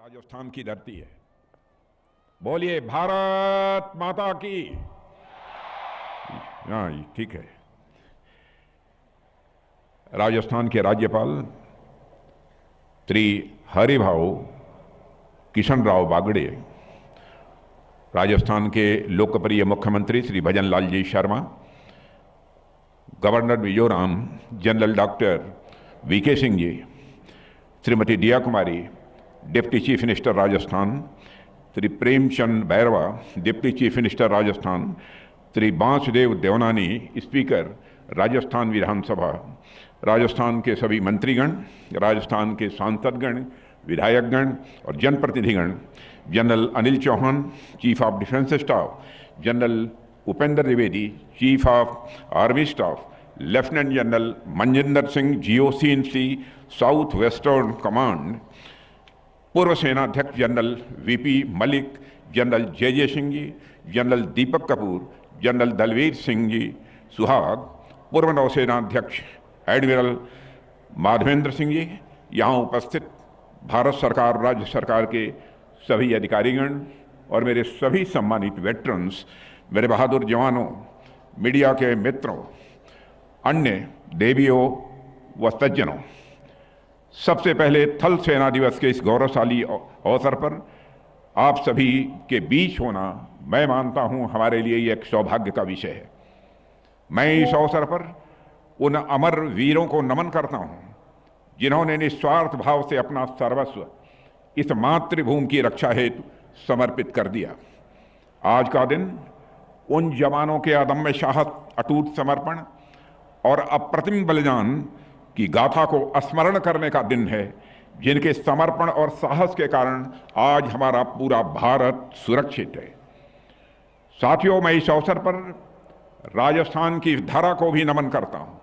राजस्थान की धरती है। बोलिए भारत माता की। हाँ ठीक है। राजस्थान के राज्यपाल श्री हरिभाऊ किशनराव बागड़े, राजस्थान के लोकप्रिय मुख्यमंत्री Shri Bhajanlal ji Sharma, governor Mizoram general doctor V K Singh ji, Shrimati Diya Kumari deputy chief minister Rajasthan, Shri Premchand Bairwa deputy chief minister Rajasthan, Shri Vasudev Devnani speaker Rajasthan Vidhan, Rajasthan के सभी मंत्रीगण, राजस्थान के सांसदगण, विधायकगण और जनप्रतिनिधिगण, general Anil Chauhan chief of defence staff, general Upendra Dwivedi chief of army staff, lieutenant general Manjinder Singh GOC/INC south western command, पूर्व सेनाध्यक्ष general VP Malik, general JJ Singh ji, general Deepak Kapoor, general Dalbir Singh ji Suhag, पूर्व नौसेनाध्यक्ष एडमिरल माधवेंद्र सिंह जी, यहाँ उपस्थित भारत सरकार, राज्य सरकार के सभी अधिकारीगण और मेरे सभी सम्मानित वेटरन्स, मेरे बहादुर जवानों, मीडिया के मित्रों, अन्य देवियों व सज्जनों, सबसे पहले थल सेना दिवस के इस गौरवशाली अवसर पर आप सभी के बीच होना मैं मानता हूं हमारे लिए ये एक सौभाग्य का विषय है। मैं इस अवसर पर उन अमर वीरों को नमन करता हूं जिन्होंने निस्वार्थ भाव से अपना सर्वस्व इस मातृभूमि की रक्षा हेतु समर्पित कर दिया। आज का दिन उन जवानों के अदम्य साहस, अटूट समर्पण और अप्रतिम बलिदान की गाथा को स्मरण करने का दिन है, जिनके समर्पण और साहस के कारण आज हमारा पूरा भारत सुरक्षित है। साथियों, मैं इस अवसर पर राजस्थान की धरा को भी नमन करता हूं।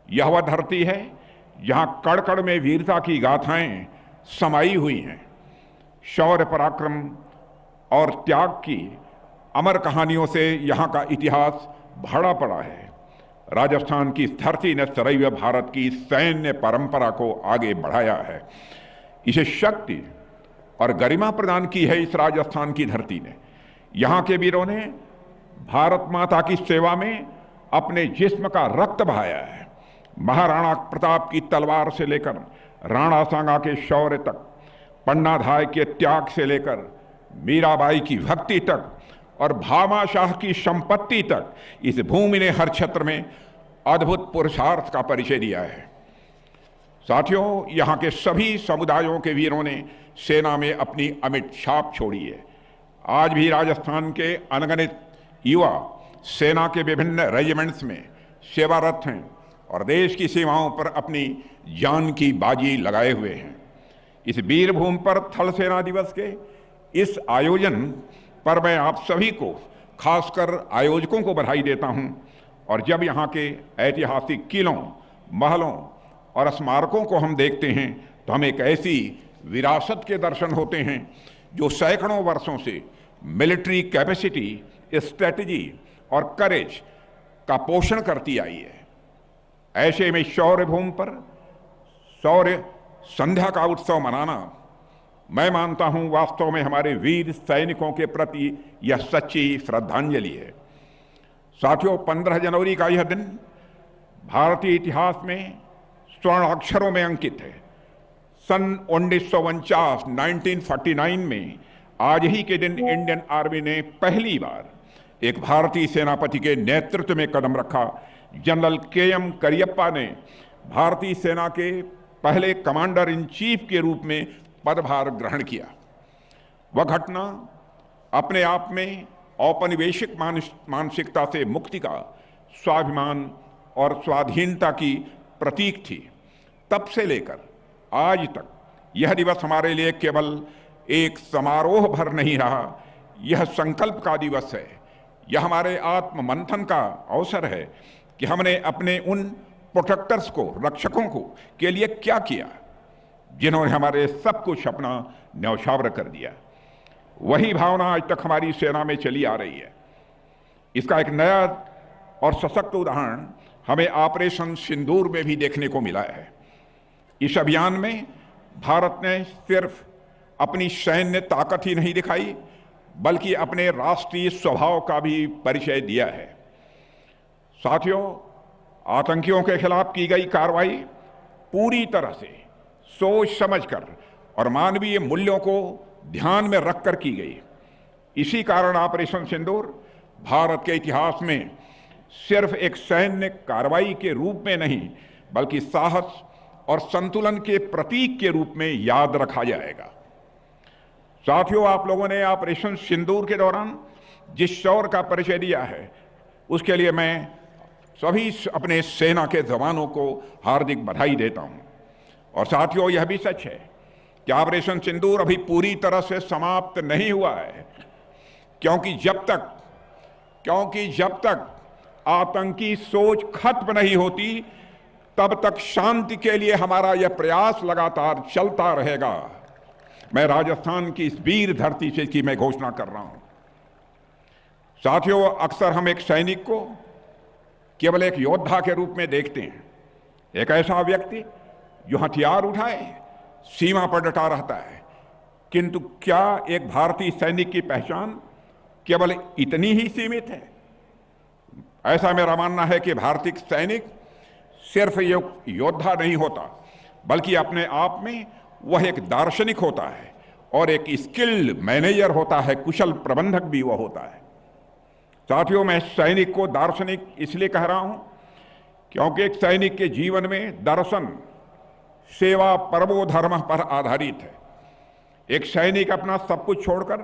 यह वह धरती है जहां कण कण में वीरता की गाथाएं समाई हुई हैं। शौर्य, पराक्रम और त्याग की अमर कहानियों से यहाँ का इतिहास भरा पड़ा है। राजस्थान की धरती ने सदैव भारत की सैन्य परंपरा को आगे बढ़ाया है। इसे शक्ति और गरिमा प्रदान की है इस राजस्थान की धरती ने। यहाँ के वीरों ने भारत माता की सेवा में अपने जिस्म का रक्त बहाया है। महाराणा प्रताप की तलवार से लेकर राणा सांगा के शौर्य तक, पन्नाधाय के त्याग से लेकर मीराबाई की भक्ति तक और भामाशाह की संपत्ति तक इस भूमि ने हर क्षेत्र में अद्भुत पुरुषार्थ का परिचय दिया है। साथियों, यहाँ के सभी समुदायों के वीरों ने सेना में अपनी अमिट छाप छोड़ी है। आज भी राजस्थान के अनगिनत युवा सेना के विभिन्न रेजिमेंट्स में सेवारत हैं और देश की सीमाओं पर अपनी जान की बाजी लगाए हुए हैं। इस वीरभूमि पर थल सेना दिवस के इस आयोजन पर मैं आप सभी को, खासकर आयोजकों को बधाई देता हूं। और जब यहाँ के ऐतिहासिक किलों, महलों और स्मारकों को हम देखते हैं तो हमें एक ऐसी विरासत के दर्शन होते हैं जो सैकड़ों वर्षों से मिलिट्री कैपेसिटी, स्ट्रेटजी और करेज का पोषण करती आई है। ऐसे में शौर्य भूमि पर शौर्य संध्या का उत्सव मनाना मैं मानता हूं वास्तव में हमारे वीर सैनिकों के प्रति यह सच्ची श्रद्धांजलि है। साथियों, 15 जनवरी का यह दिन भारतीय इतिहास में स्वर्ण अक्षरों में अंकित है। सन 1949 में आज ही के दिन इंडियन आर्मी ने पहली बार एक भारतीय सेनापति के नेतृत्व में कदम रखा। जनरल KM करियप्पा ने भारतीय सेना के पहले कमांडर इन चीफ के रूप में पदभार ग्रहण किया। वह घटना अपने आप में औपनिवेशिक मानसिकता से मुक्ति का, स्वाभिमान और स्वाधीनता की प्रतीक थी। तब से लेकर आज तक यह दिवस हमारे लिए केवल एक समारोह भर नहीं रहा, यह संकल्प का दिवस है। यह हमारे आत्ममंथन का अवसर है कि हमने अपने उन प्रोटेक्टर्स को, रक्षकों को के लिए क्या किया जिन्होंने हमारे सब कुछ अपना न्यौछावर कर दिया। वही भावना आज तक हमारी सेना में चली आ रही है। इसका एक नया और सशक्त उदाहरण हमें ऑपरेशन सिंदूर में भी देखने को मिला है। इस अभियान में भारत ने सिर्फ अपनी सैन्य ताकत ही नहीं दिखाई बल्कि अपने राष्ट्रीय स्वभाव का भी परिचय दिया है। साथियों, आतंकियों के खिलाफ की गई कार्रवाई पूरी तरह से सोच समझकर और मानवीय मूल्यों को ध्यान में रखकर की गई। इसी कारण ऑपरेशन सिंदूर भारत के इतिहास में सिर्फ एक सैन्य कार्रवाई के रूप में नहीं बल्कि साहस और संतुलन के प्रतीक के रूप में याद रखा जाएगा। साथियों, आप लोगों ने ऑपरेशन सिंदूर के दौरान जिस शौर्य का परिचय दिया है उसके लिए मैं सभी अपने सेना के जवानों को हार्दिक बधाई देता हूं। और साथियों, यह भी सच है कि ऑपरेशन सिंदूर अभी पूरी तरह से समाप्त नहीं हुआ है, क्योंकि जब तक आतंकी सोच खत्म नहीं होती तब तक शांति के लिए हमारा यह प्रयास लगातार चलता रहेगा। मैं राजस्थान की इस वीर धरती से की मैं घोषणा कर रहा हूं। साथियों, अक्सर हम एक सैनिक को केवल एक योद्धा के रूप में देखते हैं, एक ऐसा व्यक्ति जो हथियार उठाए सीमा पर डटा रहता है। किंतु क्या एक भारतीय सैनिक की पहचान केवल इतनी ही सीमित है? ऐसा मेरा मानना है कि भारतीय सैनिक सिर्फ योद्धा नहीं होता बल्कि अपने आप में वह एक दार्शनिक होता है और एक स्किल्ड मैनेजर होता है, कुशल प्रबंधक भी वह होता है। साथियों, मैं सैनिक को दार्शनिक इसलिए कह रहा हूं क्योंकि एक सैनिक के जीवन में दर्शन सेवा परमो धर्म पर आधारित है। एक सैनिक अपना सब कुछ छोड़कर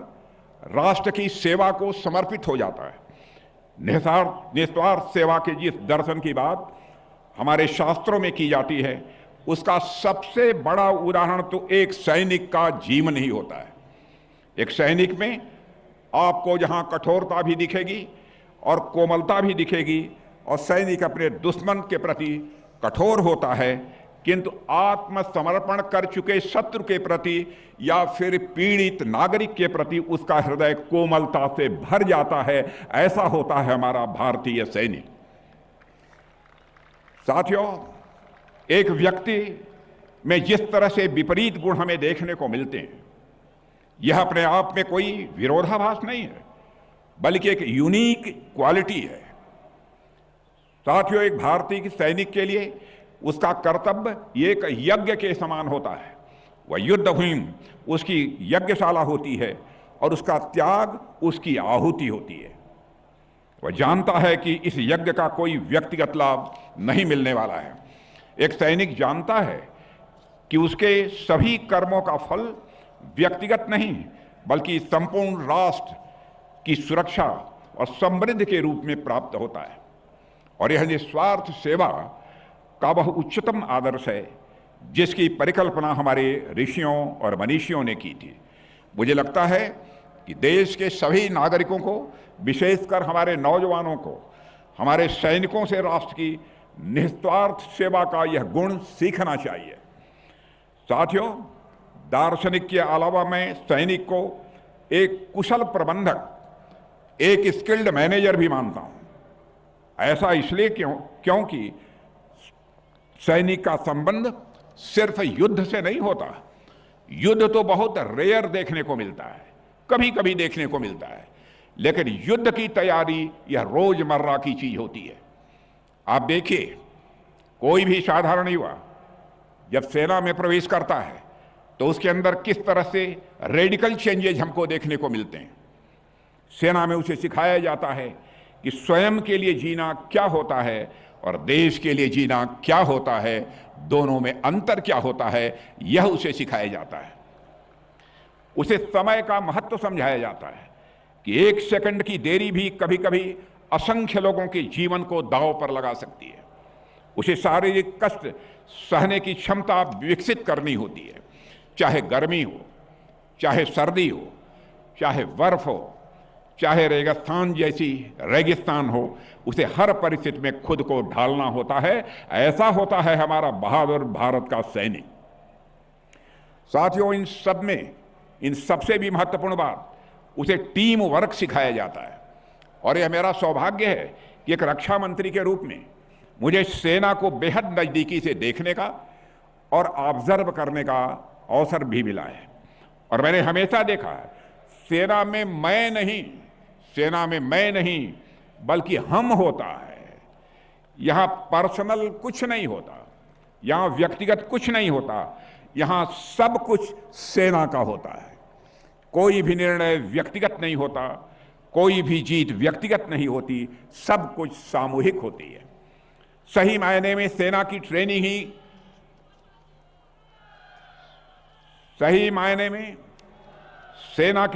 राष्ट्र की सेवा को समर्पित हो जाता है। निस्वार्थ सेवा के जिस दर्शन की बात हमारे शास्त्रों में की जाती है उसका सबसे बड़ा उदाहरण तो एक सैनिक का जीवन ही होता है। एक सैनिक में आपको जहां कठोरता भी दिखेगी और कोमलता भी दिखेगी और सैनिक अपने दुश्मन के प्रति कठोर होता है, किंतु आत्मसमर्पण कर चुके शत्रु के प्रति या फिर पीड़ित नागरिक के प्रति उसका हृदय कोमलता से भर जाता है। ऐसा होता है हमारा भारतीय सैनिक। साथियों, एक व्यक्ति में जिस तरह से विपरीत गुण हमें देखने को मिलते हैं यह अपने आप में कोई विरोधाभास नहीं है बल्कि एक यूनिक क्वालिटी है। साथियों, एक भारतीय सैनिक के लिए उसका कर्तव्य एक यज्ञ के समान होता है। वह युद्ध भूमि उसकी यज्ञशाला होती है और उसका त्याग उसकी आहुति होती है। वह जानता है कि इस यज्ञ का कोई व्यक्तिगत लाभ नहीं मिलने वाला है। एक सैनिक जानता है कि उसके सभी कर्मों का फल व्यक्तिगत नहीं बल्कि संपूर्ण राष्ट्र की सुरक्षा और समृद्धि के रूप में प्राप्त होता है। और यह निस्वार्थ सेवा का वह उच्चतम आदर्श है जिसकी परिकल्पना हमारे ऋषियों और मनीषियों ने की थी। मुझे लगता है कि देश के सभी नागरिकों को, विशेषकर हमारे नौजवानों को, हमारे सैनिकों से राष्ट्र की निस्वार्थ सेवा का यह गुण सीखना चाहिए। साथियों, दार्शनिक के अलावा मैं सैनिक को एक कुशल प्रबंधक, एक स्किल्ड मैनेजर भी मानता हूं। ऐसा इसलिए क्योंकि सैनिक का संबंध सिर्फ युद्ध से नहीं होता। युद्ध तो बहुत रेयर देखने को मिलता है, कभी कभी देखने को मिलता है, लेकिन युद्ध की तैयारी यह रोजमर्रा की चीज होती है। आप देखिए, कोई भी साधारण युवा जब सेना में प्रवेश करता है तो उसके अंदर किस तरह से रेडिकल चेंजेज हमको देखने को मिलते हैं। सेना में उसे सिखाया जाता है कि स्वयं के लिए जीना क्या होता है और देश के लिए जीना क्या होता है, दोनों में अंतर क्या होता है, यह उसे सिखाया जाता है। उसे समय का महत्व समझाया जाता है कि एक सेकंड की देरी भी कभी कभी असंख्य लोगों के जीवन को दांव पर लगा सकती है। उसे शारीरिक कष्ट सहने की क्षमता विकसित करनी होती है, चाहे गर्मी हो, चाहे सर्दी हो, चाहे बर्फ हो, चाहे रेगिस्तान जैसी रेगिस्तान हो, उसे हर परिस्थिति में खुद को ढालना होता है। ऐसा होता है हमारा बहादुर भारत का सैनिक। साथियों, इन सब में इन सबसे भी महत्वपूर्ण बात, उसे टीम वर्क सिखाया जाता है। और यह मेरा सौभाग्य है कि एक रक्षा मंत्री के रूप में मुझे सेना को बेहद नजदीकी से देखने का और ऑब्जर्व करने का अवसर भी मिला है। और मैंने हमेशा देखा है, सेना में मैं नहीं बल्कि हम होता है। यहां पर्सनल कुछ नहीं होता, यहां व्यक्तिगत कुछ नहीं होता, यहां सब कुछ सेना का होता है। कोई भी निर्णय व्यक्तिगत नहीं होता, कोई भी जीत व्यक्तिगत नहीं होती, सब कुछ सामूहिक होती है। सही मायने में सेना की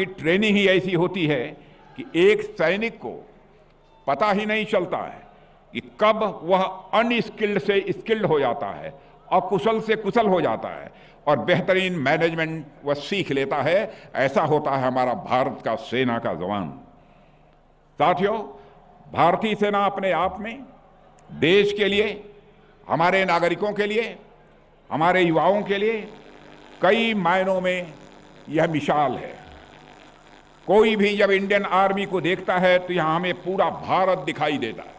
ट्रेनिंग ही ऐसी होती है कि एक सैनिक को पता ही नहीं चलता है कि कब वह अनस्किल्ड से स्किल्ड हो जाता है, अकुशल से कुशल हो जाता है और बेहतरीन मैनेजमेंट वह सीख लेता है। ऐसा होता है हमारा भारत का सेना का जवान। साथियों, भारतीय सेना अपने आप में देश के लिए, हमारे नागरिकों के लिए, हमारे युवाओं के लिए कई मायनों में यह मिसाल है। कोई भी जब इंडियन आर्मी को देखता है तो यहां हमें पूरा भारत दिखाई देता है।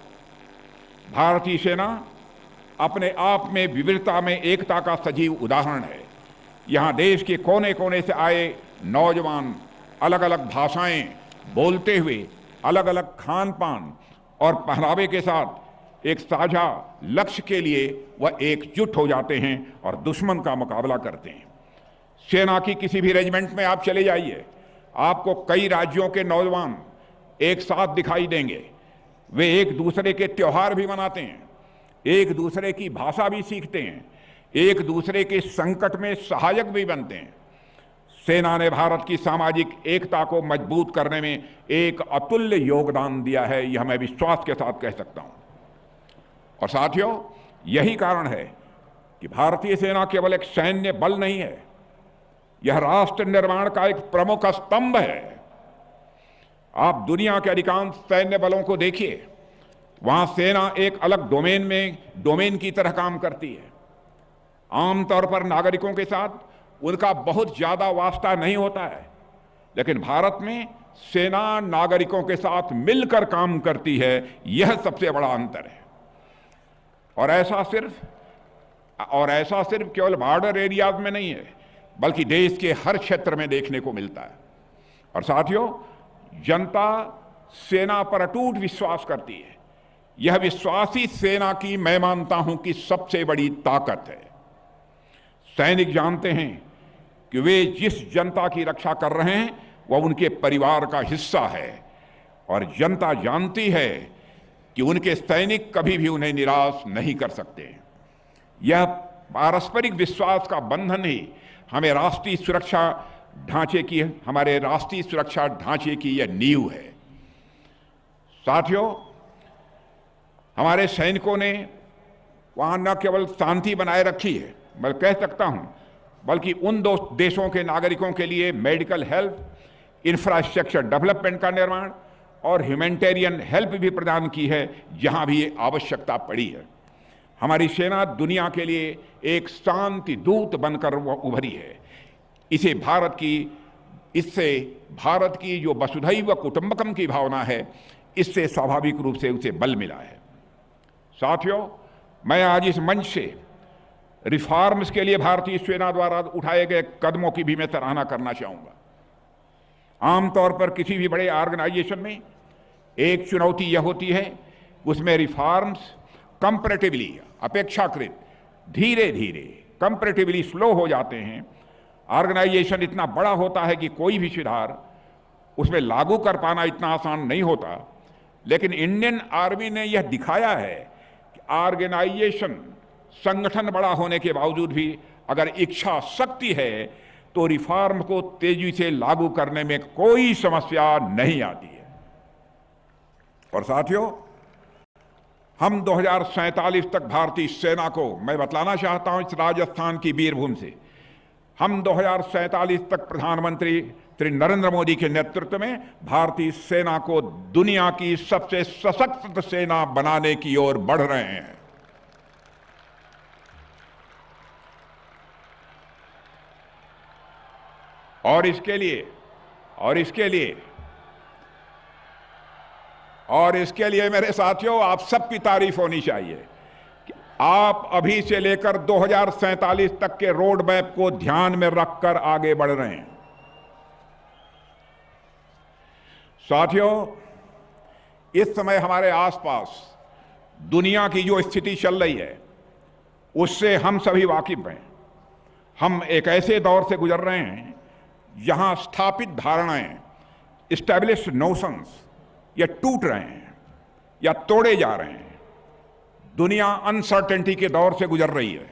भारतीय सेना अपने आप में विविधता में एकता का सजीव उदाहरण है। यहां देश के कोने कोने से आए नौजवान अलग अलग भाषाएं बोलते हुए, अलग अलग खान पान और पहनावे के साथ एक साझा लक्ष्य के लिए वह एकजुट हो जाते हैं और दुश्मन का मुकाबला करते हैं। सेना की किसी भी रेजिमेंट में आप चले जाइए, आपको कई राज्यों के नौजवान एक साथ दिखाई देंगे। वे एक दूसरे के त्योहार भी मनाते हैं, एक दूसरे की भाषा भी सीखते हैं, एक दूसरे के संकट में सहायक भी बनते हैं। सेना ने भारत की सामाजिक एकता को मजबूत करने में एक अतुल्य योगदान दिया है, यह मैं विश्वास के साथ कह सकता हूं। और साथियों, यही कारण है कि भारतीय सेना केवल एक सैन्य बल नहीं है, यह राष्ट्र निर्माण का एक प्रमुख स्तंभ है। आप दुनिया के अधिकांश सैन्य बलों को देखिए, वहां सेना एक अलग डोमेन की तरह काम करती है। आमतौर पर नागरिकों के साथ उनका बहुत ज्यादा वास्ता नहीं होता है, लेकिन भारत में सेना नागरिकों के साथ मिलकर काम करती है, यह सबसे बड़ा अंतर है। और ऐसा सिर्फ केवल बॉर्डर एरियाज में नहीं है, बल्कि देश के हर क्षेत्र में देखने को मिलता है। और साथियों, जनता सेना पर अटूट विश्वास करती है। यह विश्वास ही सेना की, मैं मानता हूं, कि सबसे बड़ी ताकत है। सैनिक जानते हैं कि वे जिस जनता की रक्षा कर रहे हैं वह उनके परिवार का हिस्सा है, और जनता जानती है कि उनके सैनिक कभी भी उन्हें निराश नहीं कर सकते। यह पारस्परिक विश्वास का बंधन ही हमारे राष्ट्रीय सुरक्षा ढांचे की यह नींव है। साथियों, हमारे सैनिकों ने वहां न केवल शांति बनाए रखी है, मैं कह सकता हूं, बल्कि उन दो देशों के नागरिकों के लिए मेडिकल हेल्प, इंफ्रास्ट्रक्चर डेवलपमेंट का निर्माण और ह्यूमैनिटेरियन हेल्प भी प्रदान की है जहां भी ये आवश्यकता पड़ी है। हमारी सेना दुनिया के लिए एक शांति दूत बनकर उभरी है। इससे भारत की जो वसुधैव कुटुंबकम की भावना है, इससे स्वाभाविक रूप से उसे बल मिला है। साथियों, मैं आज इस मंच से रिफॉर्म्स के लिए भारतीय सेना द्वारा उठाए गए कदमों की भी मैं सराहना करना चाहूंगा। आमतौर पर किसी भी बड़े ऑर्गेनाइजेशन में एक चुनौती यह होती है, उसमें रिफॉर्म्स कंपैरेटिवली, अपेक्षाकृत धीरे धीरे, कंपैरेटिवली स्लो हो जाते हैं। ऑर्गेनाइजेशन इतना बड़ा होता है कि कोई भी सुधार उसमें लागू कर पाना इतना आसान नहीं होता। लेकिन इंडियन आर्मी ने यह दिखाया है कि ऑर्गेनाइजेशन, संगठन बड़ा होने के बावजूद भी अगर इच्छा शक्ति है तो रिफॉर्म को तेजी से लागू करने में कोई समस्या नहीं आती है। और साथियों, हम 2047 तक भारतीय सेना को, मैं बतलाना चाहता हूं इस राजस्थान की वीरभूमि से, हम 2047 तक प्रधानमंत्री श्री नरेंद्र मोदी के नेतृत्व में भारतीय सेना को दुनिया की सबसे सशक्त सेना बनाने की ओर बढ़ रहे हैं। और इसके लिए मेरे साथियों, आप सबकी तारीफ होनी चाहिए कि आप अभी से लेकर 2047 तक के रोड मैप को ध्यान में रखकर आगे बढ़ रहे हैं। साथियों, इस समय हमारे आसपास दुनिया की जो स्थिति चल रही है उससे हम सभी वाकिफ हैं। हम एक ऐसे दौर से गुजर रहे हैं जहां स्थापित धारणाएं, इस्टेब्लिश्ड नोशंस, ये टूट रहे हैं या तोड़े जा रहे हैं। दुनिया अनसर्टेनिटी के दौर से गुजर रही है।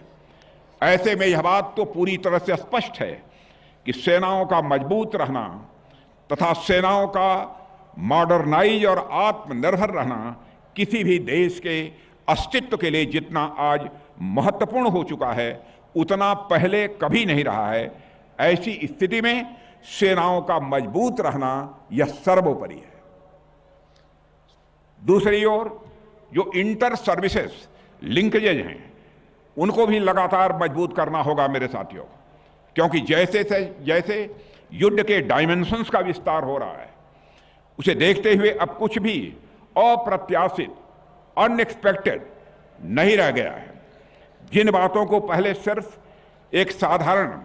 ऐसे में यह बात तो पूरी तरह से स्पष्ट है कि सेनाओं का मजबूत रहना तथा सेनाओं का मॉडर्नाइज और आत्मनिर्भर रहना किसी भी देश के अस्तित्व के लिए जितना आज महत्वपूर्ण हो चुका है उतना पहले कभी नहीं रहा है। ऐसी स्थिति में सेनाओं का मजबूत रहना यह सर्वोपरि है। दूसरी ओर जो इंटर सर्विसेज लिंकेजेज हैं उनको भी लगातार मजबूत करना होगा मेरे साथियों, क्योंकि जैसे युद्ध के डायमेंशंस का विस्तार हो रहा है उसे देखते हुए अब कुछ भी अप्रत्याशित, अनएक्सपेक्टेड नहीं रह गया है। जिन बातों को पहले सिर्फ एक साधारण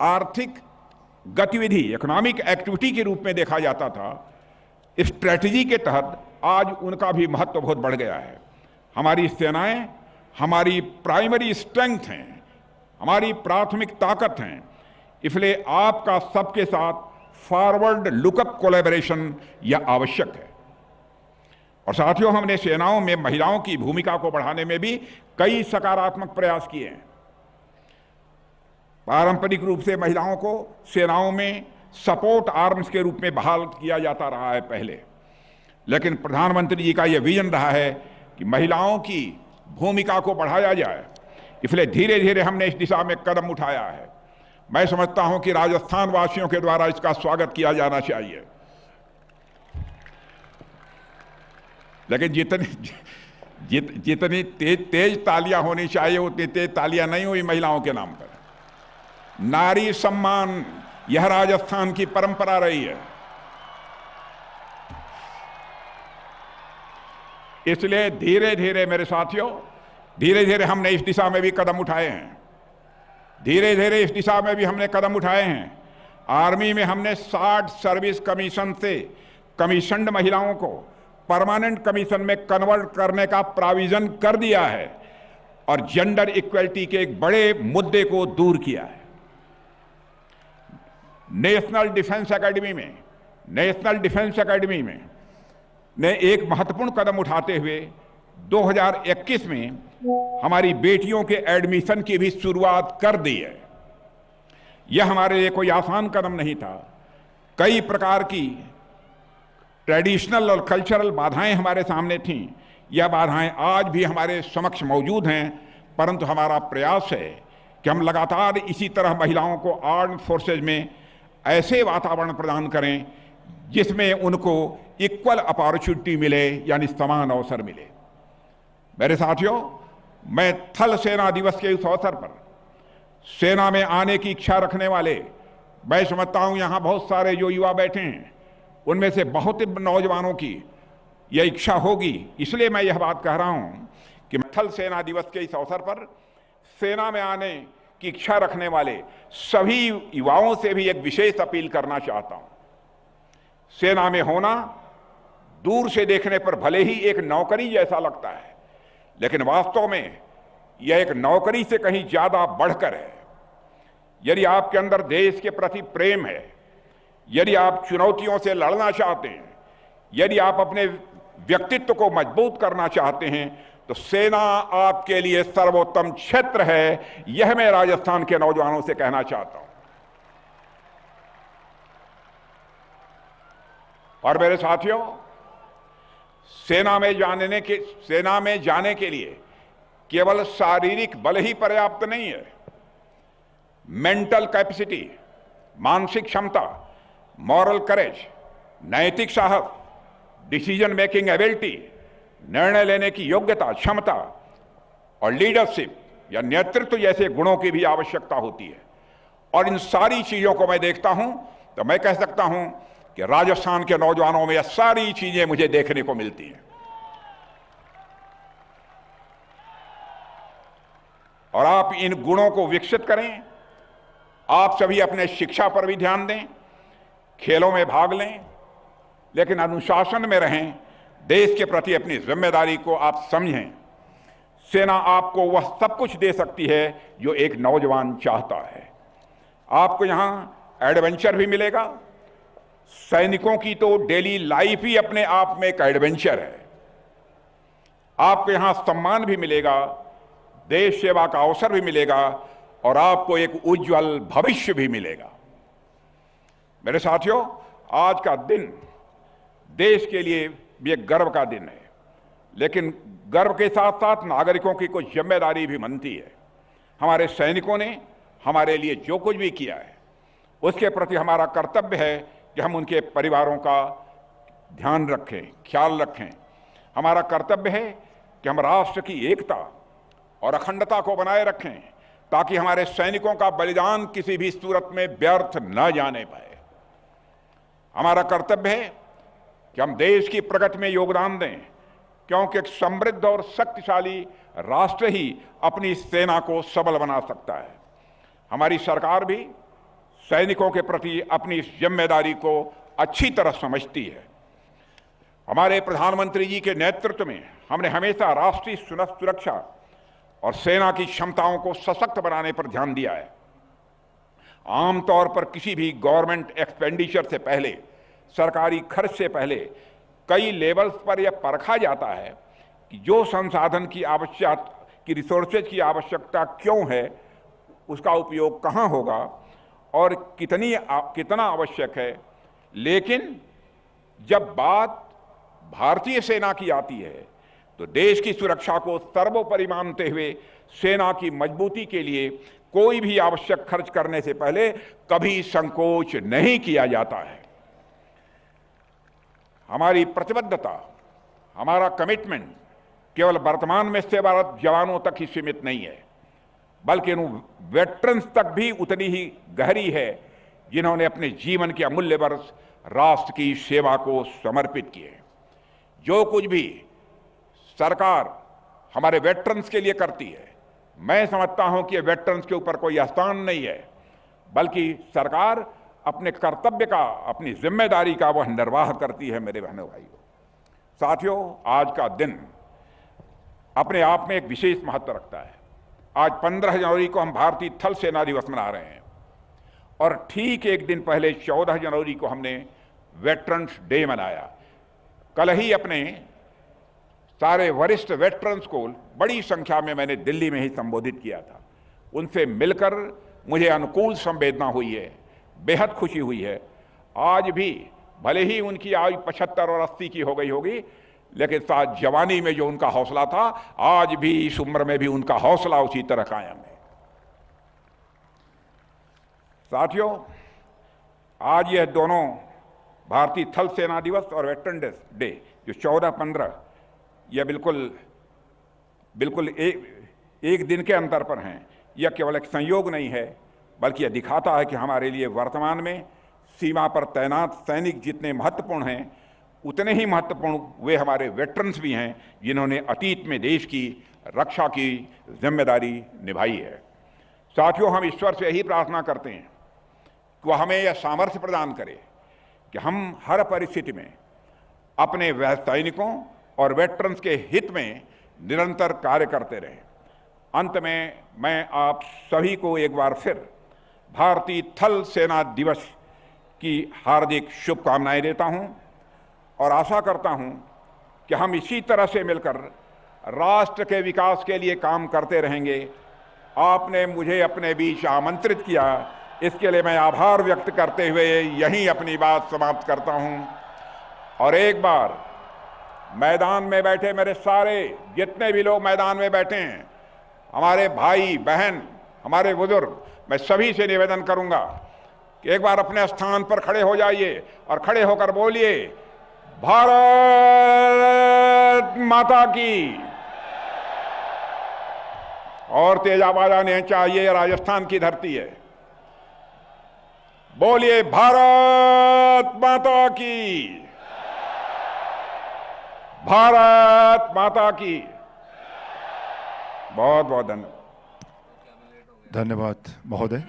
आर्थिक गतिविधि, इकोनॉमिक एक्टिविटी के रूप में देखा जाता था, स्ट्रेटजी के तहत आज उनका भी महत्व बहुत बढ़ गया है। हमारी सेनाएं हमारी प्राइमरी स्ट्रेंथ हैं, हमारी प्राथमिक ताकत हैं। इसलिए आपका सबके साथ फॉरवर्ड लुकअप कोलैबोरेशन यह आवश्यक है। और साथियों, हमने सेनाओं में महिलाओं की भूमिका को बढ़ाने में भी कई सकारात्मक प्रयास किए हैं। पारंपरिक रूप से महिलाओं को सेनाओं में सपोर्ट आर्म्स के रूप में बहाल किया जाता रहा है पहले, लेकिन प्रधानमंत्री जी का यह विजन रहा है कि महिलाओं की भूमिका को बढ़ाया जाए। इसलिए धीरे धीरे हमने इस दिशा में कदम उठाया है। मैं समझता हूं कि राजस्थान वासियों के द्वारा इसका स्वागत किया जाना चाहिए। लेकिन जितनी तेज तालियां होनी चाहिए उतनी तेज तालियां नहीं हुई महिलाओं के नाम पर। नारी सम्मान यह राजस्थान की परंपरा रही है। इसलिए धीरे धीरे मेरे साथियों, धीरे धीरे हमने इस दिशा में भी कदम उठाए हैं। धीरे धीरे इस दिशा में भी हमने कदम उठाए हैं। आर्मी में हमने 60 सर्विस कमीशन से कमीशन्ड महिलाओं को परमानेंट कमीशन में कन्वर्ट करने का प्रोविजन कर दिया है और जेंडर इक्वलिटी के एक बड़े मुद्दे को दूर किया है। नेशनल डिफेंस एकेडमी में ने एक महत्वपूर्ण कदम उठाते हुए 2021 में हमारी बेटियों के एडमिशन की भी शुरुआत कर दी है। यह हमारे लिए कोई आसान कदम नहीं था। कई प्रकार की ट्रेडिशनल और कल्चरल बाधाएं हमारे सामने थीं। यह बाधाएं आज भी हमारे समक्ष मौजूद हैं, परंतु हमारा प्रयास है कि हम लगातार इसी तरह महिलाओं को आर्म्ड फोर्सेज में ऐसे वातावरण प्रदान करें जिसमें उनको इक्वल अपॉर्चुनिटी मिले, यानी समान अवसर मिले। मेरे साथियों, मैं थल सेना दिवस के इस अवसर पर सेना में आने की इच्छा रखने वाले, मैं समझता हूं यहां बहुत सारे जो युवा बैठे हैं उनमें से बहुत नौजवानों की यह इच्छा होगी। इसलिए मैं यह बात कह रहा हूं कि थल सेना दिवस के इस अवसर पर सेना में आने की इच्छा रखने वाले सभी युवाओं से भी एक विशेष अपील करना चाहता हूं। सेना में होना दूर से देखने पर भले ही एक नौकरी जैसा लगता है, लेकिन वास्तव में यह एक नौकरी से कहीं ज्यादा बढ़कर है। यदि आपके अंदर देश के प्रति प्रेम है, यदि आप चुनौतियों से लड़ना चाहते हैं, यदि आप अपने व्यक्तित्व को मजबूत करना चाहते हैं, तो सेना आपके लिए सर्वोत्तम क्षेत्र है। यह मैं राजस्थान के नौजवानों से कहना चाहता हूं। और मेरे साथियों, सेना में जाने के लिए केवल शारीरिक बल ही पर्याप्त नहीं है। मेंटल कैपेसिटी, मानसिक क्षमता, मॉरल करेज, नैतिक साहस, डिसीजन मेकिंग एबिलिटी, निर्णय लेने की योग्यता, क्षमता और लीडरशिप या नेतृत्व जैसे गुणों की भी आवश्यकता होती है। और इन सारी चीजों को मैं देखता हूं तो मैं कह सकता हूं कि राजस्थान के नौजवानों में यह सारी चीजें मुझे देखने को मिलती हैं। और आप इन गुणों को विकसित करें। आप सभी अपने शिक्षा पर भी ध्यान दें, खेलों में भाग लें, लेकिन अनुशासन में रहें, देश के प्रति अपनी जिम्मेदारी को आप समझें। सेना आपको वह सब कुछ दे सकती है जो एक नौजवान चाहता है। आपको यहां एडवेंचर भी मिलेगा। सैनिकों की तो डेली लाइफ ही अपने आप में एक एडवेंचर है। आपको यहां सम्मान भी मिलेगा, देश सेवा का अवसर भी मिलेगा और आपको एक उज्जवल भविष्य भी मिलेगा। मेरे साथियों, आज का दिन देश के लिए भी एक गर्व का दिन है, लेकिन गर्व के साथ साथ नागरिकों की कुछ जिम्मेदारी भी बनती है। हमारे सैनिकों ने हमारे लिए जो कुछ भी किया है, उसके प्रति हमारा कर्तव्य है कि हम उनके परिवारों का ध्यान रखें, ख्याल रखें। हमारा कर्तव्य है कि हम राष्ट्र की एकता और अखंडता को बनाए रखें, ताकि हमारे सैनिकों का बलिदान किसी भी सूरत में व्यर्थ न जाने पाए। हमारा कर्तव्य है कि हम देश की प्रगति में योगदान दें, क्योंकि एक समृद्ध और शक्तिशाली राष्ट्र ही अपनी सेना को सबल बना सकता है। हमारी सरकार भी सैनिकों के प्रति अपनी इस जिम्मेदारी को अच्छी तरह समझती है। हमारे प्रधानमंत्री जी के नेतृत्व में हमने हमेशा राष्ट्रीय सुरक्षा और सेना की क्षमताओं को सशक्त बनाने पर ध्यान दिया है। आमतौर पर किसी भी गवर्नमेंट एक्सपेंडिचर से पहले, सरकारी खर्च से पहले कई लेवल्स पर यह परखा जाता है कि जो संसाधन की रिसोर्सेज की आवश्यकता क्यों है, उसका उपयोग कहाँ होगा और कितना आवश्यक है। लेकिन जब बात भारतीय सेना की आती है तो देश की सुरक्षा को सर्वोपरि मानते हुए सेना की मजबूती के लिए कोई भी आवश्यक खर्च करने से पहले कभी संकोच नहीं किया जाता है। हमारी प्रतिबद्धता, हमारा कमिटमेंट केवल वर्तमान में सेवारत जवानों तक ही सीमित नहीं है, बल्कि उन वेटरन्स तक भी उतनी ही गहरी है जिन्होंने अपने जीवन के अमूल्य वर्ष राष्ट्र की सेवा को समर्पित किए। जो कुछ भी सरकार हमारे वेटरन्स के लिए करती है, मैं समझता हूं कि वेटरन्स के ऊपर कोई एहसान नहीं है, बल्कि सरकार अपने कर्तव्य का, अपनी जिम्मेदारी का वह निर्वाह करती है। मेरे बहनों भाइयों, साथियों, आज का दिन अपने आप में एक विशेष महत्व रखता है। आज 15 जनवरी को हम भारतीय थल सेना दिवस मना रहे हैं और ठीक एक दिन पहले 14 जनवरी को हमने वेटरन्स डे मनाया। कल ही अपने सारे वरिष्ठ वेटरन्स को बड़ी संख्या में मैंने दिल्ली में ही संबोधित किया था। उनसे मिलकर मुझे अनुकूल संवेदना हुई है, बेहद खुशी हुई है। आज भी भले ही उनकी आयु 75 और 80 की हो गई होगी, लेकिन साथ जवानी में जो उनका हौसला था, आज भी इस उम्र में भी उनका हौसला उसी तरह कायम है। साथियों, आज यह दोनों भारतीय थल सेना दिवस और वेटरन डे जो 14-15, यह बिल्कुल एक दिन के अंतर पर हैं। यह केवल एक संयोग नहीं है, बल्कि यह दिखाता है कि हमारे लिए वर्तमान में सीमा पर तैनात सैनिक जितने महत्वपूर्ण हैं, उतने ही महत्वपूर्ण वे हमारे वेटरन्स भी हैं जिन्होंने अतीत में देश की रक्षा की जिम्मेदारी निभाई है। साथियों, हम ईश्वर से यही प्रार्थना करते हैं कि वह हमें यह सामर्थ्य प्रदान करे कि हम हर परिस्थिति में अपने सैनिकों और वेटरन्स के हित में निरंतर कार्य करते रहें। अंत में मैं आप सभी को एक बार फिर भारतीय थल सेना दिवस की हार्दिक शुभकामनाएं देता हूं और आशा करता हूं कि हम इसी तरह से मिलकर राष्ट्र के विकास के लिए काम करते रहेंगे। आपने मुझे अपने बीच आमंत्रित किया, इसके लिए मैं आभार व्यक्त करते हुए यहीं अपनी बात समाप्त करता हूं। और एक बार मैदान में बैठे मेरे सारे जितने भी लोग मैदान में बैठे हैं, हमारे भाई बहन, हमारे बुजुर्ग, मैं सभी से निवेदन करूंगा कि एक बार अपने स्थान पर खड़े हो जाइए और खड़े होकर बोलिए, भारत माता की। और तेज आवाज आने चाहिए, राजस्थान की धरती है। बोलिए, भारत माता की, भारत माता की। बहुत बहुत धन्यवाद। धन्यवाद महोदय।